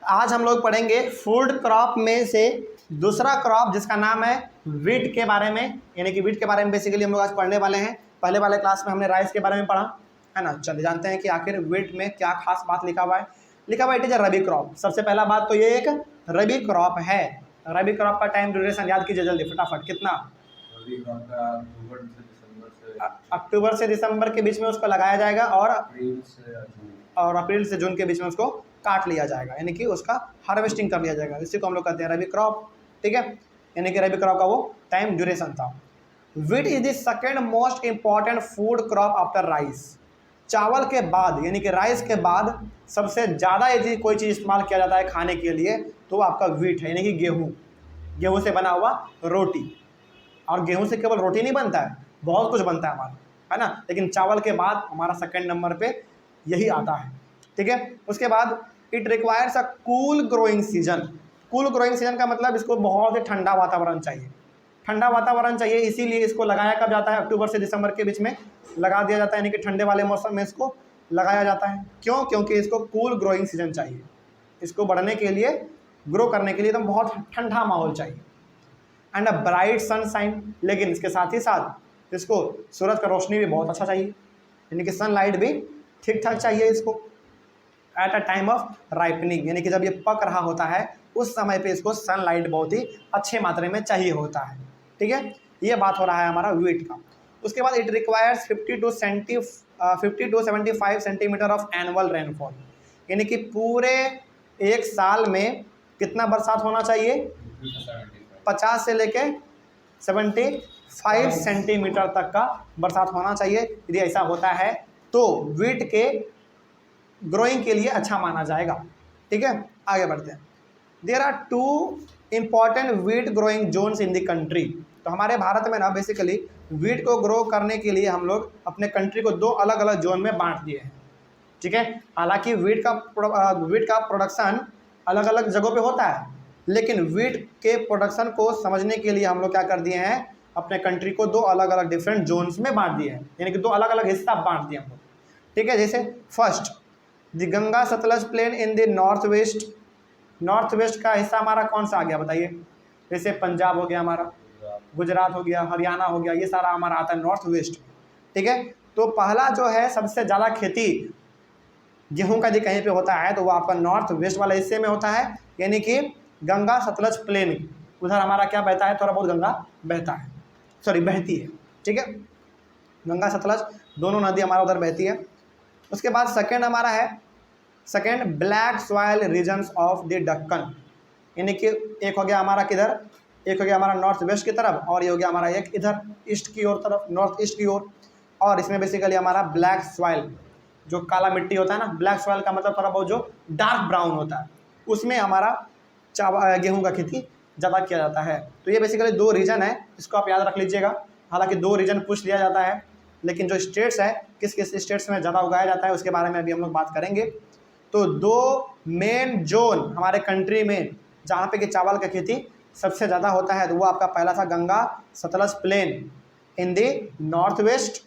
आज हम लोग पढ़ेंगे फूड क्रॉप में से दूसरा क्रॉप जिसका नाम है वीट के बारे में, यानी कि वीट के बारे में बेसिकली हम लोग आज पढ़ने वाले हैं। पहले वाले क्लास में हमने राइस के बारे में पढ़ा है ना। चलिए जानते हैं कि आखिर वीट में क्या खास बात लिखा हुआ है। लिखा हुआ it is a rabi crop. सबसे पहला बात तो ये एक रबी क्रॉप है। रबी क्रॉप का टाइम ड्यूरेशन याद कीजिए जल्दी फटाफट, कितना? रबी क्रॉप का अक्टूबर से दिसंबर के बीच में उसको लगाया जाएगा और अप्रैल से जून के बीच में उसको काट लिया जाएगा, यानी कि उसका हार्वेस्टिंग कर लिया जाएगा। इसी को हम लोग कहते हैं रबी क्रॉप, ठीक है। यानी कि रबी क्रॉप का वो टाइम ड्यूरेशन था। Wheat is the second most important food crop after rice. चावल के बाद यानी कि राइस के बाद सबसे ज़्यादा यदि कोई चीज़ इस्तेमाल किया जाता है खाने के लिए तो वो आपका वीट है, यानी कि गेहूँ। गेहूँ से बना हुआ रोटी, और गेहूँ से केवल रोटी नहीं बनता है, बहुत कुछ बनता है हमारा, है ना। लेकिन चावल के बाद हमारा सेकंड नंबर पे यही आता है, ठीक है। उसके बाद it requires a cool growing season. Cool growing season का मतलब इसको बहुत ही ठंडा वातावरण चाहिए, ठंडा वातावरण चाहिए। इसीलिए इसको लगाया कब जाता है? अक्टूबर से दिसंबर के बीच में लगा दिया जाता है, यानी कि ठंडे वाले मौसम में इसको लगाया जाता है। क्यों? क्योंकि इसको कूल ग्रोइंग सीजन चाहिए। इसको बढ़ने के लिए, ग्रो करने के लिए एकदम बहुत ठंडा माहौल चाहिए। एंड अ ब्राइट सनशाइन, लेकिन इसके साथ ही साथ इसको सूरज का रोशनी भी बहुत अच्छा चाहिए, यानी कि सनलाइट भी ठीक ठाक चाहिए इसको। At a time of ripening, यानी कि जब ये पक रहा होता है उस समय पे इसको सनलाइट बहुत ही अच्छे मात्रा में चाहिए होता है, ठीक है। ये बात हो रहा है हमारा वीट का। उसके बाद it requires 50 to 75 centimetre of annual rainfall, यानी कि पूरे एक साल में कितना बरसात होना चाहिए? 50 से लेके 75 सेंटीमीटर तक का बरसात होना चाहिए। यदि ऐसा होता है तो वीट के ग्रोइंग के लिए अच्छा माना जाएगा, ठीक है। आगे बढ़ते हैं। There are 2 important wheat growing zones in the country. तो हमारे भारत में ना बेसिकली वीट को ग्रो करने के लिए हम लोग अपने कंट्री को 2 अलग अलग जोन में बांट दिए हैं, ठीक है। हालांकि वीट का प्रोडक्शन अलग अलग जगहों पे होता है, लेकिन वीट के प्रोडक्शन को समझने के लिए हम लोग क्या कर दिए हैं? अपने कंट्री को 2 अलग अलग डिफरेंट जोन्स में बांट दिए हैं, यानी कि 2 अलग अलग हिस्सा बांट दिए हम लोग, ठीक है। जैसे first the Ganga Sutlej plain in the north west. North west का हिस्सा हमारा कौन सा आ गया बताइए? जैसे पंजाब हो गया हमारा, गुजरात हो गया, हरियाणा हो गया, ये सारा हमारा आता है नॉर्थ वेस्ट, ठीक है। तो पहला जो है सबसे ज़्यादा खेती गेहूं का यदि कहीं पे होता है तो वो आपका नॉर्थ वेस्ट वाले हिस्से में होता है, यानी कि गंगा सतलज प्लेन। उधर हमारा क्या बहता है? थोड़ा बहुत गंगा बहता है, सॉरी बहती है, ठीक है। गंगा सतलज दोनों नदी हमारा उधर बहती है। उसके बाद सेकेंड हमारा है second black soil regions of the Deccan, यानी कि एक हो गया हमारा किधर? एक हो गया हमारा नॉर्थ वेस्ट की तरफ, और ये हो गया हमारा एक इधर ईस्ट की ओर तरफ, नॉर्थ ईस्ट की ओर। और इसमें बेसिकली हमारा ब्लैक सॉइल, जो काला मिट्टी होता है ना, ब्लैक सॉइल का मतलब थोड़ा बहुत जो डार्क ब्राउन होता है, उसमें हमारा गेहूं का खेती ज़्यादा किया जाता है। तो ये बेसिकली 2 रीजन है, इसको आप याद रख लीजिएगा। हालांकि 2 रीजन पूछ लिया जाता है, लेकिन जो स्टेट्स है किस किस स्टेट्स में ज़्यादा उगाया जाता है उसके बारे में अभी हम लोग बात करेंगे। तो 2 मेन जोन हमारे कंट्री में जहाँ पे कि चावल का खेती सबसे ज़्यादा होता है, तो वो आपका पहला था Ganga Sutlej plain in the north west,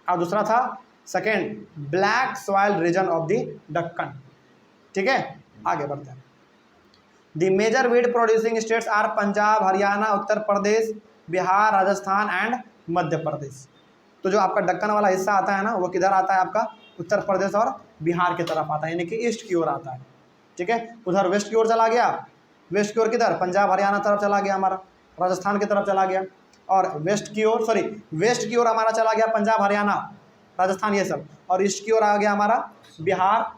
और दूसरा था second black soil region of the Deccan, ठीक है। आगे बढ़ते हैं। The major wheat producing states are Punjab, Haryana, Uttar Pradesh, Bihar, Rajasthan and Madhya Pradesh. तो जो आपका दक्कन वाला हिस्सा आता है ना, वो किधर आता है? आपका उत्तर प्रदेश और बिहार की तरफ आता है, यानी कि ईस्ट की ओर आता है, ठीक है। उधर वेस्ट की ओर चला गया, वेस्ट की ओर किधर? पंजाब हरियाणा तरफ चला गया हमारा, राजस्थान की तरफ चला गया। और वेस्ट की ओर हमारा चला गया पंजाब हरियाणा राजस्थान ये सब, और ईस्ट की ओर आ गया हमारा बिहार,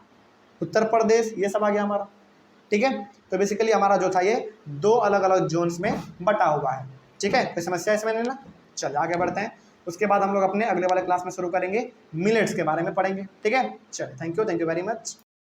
उत्तर प्रदेश, ये सब आ गया हमारा, ठीक है। तो बेसिकली हमारा जो था ये 2 अलग अलग जोन्स में बटा हुआ है, ठीक है। कोई समस्या इसमें नहीं ना? चलिए आगे बढ़ते हैं। उसके बाद हम लोग अपने अगले वाले क्लास में शुरू करेंगे मिलेट्स के बारे में पढ़ेंगे, ठीक है। चलिए थैंक यू वेरी मच।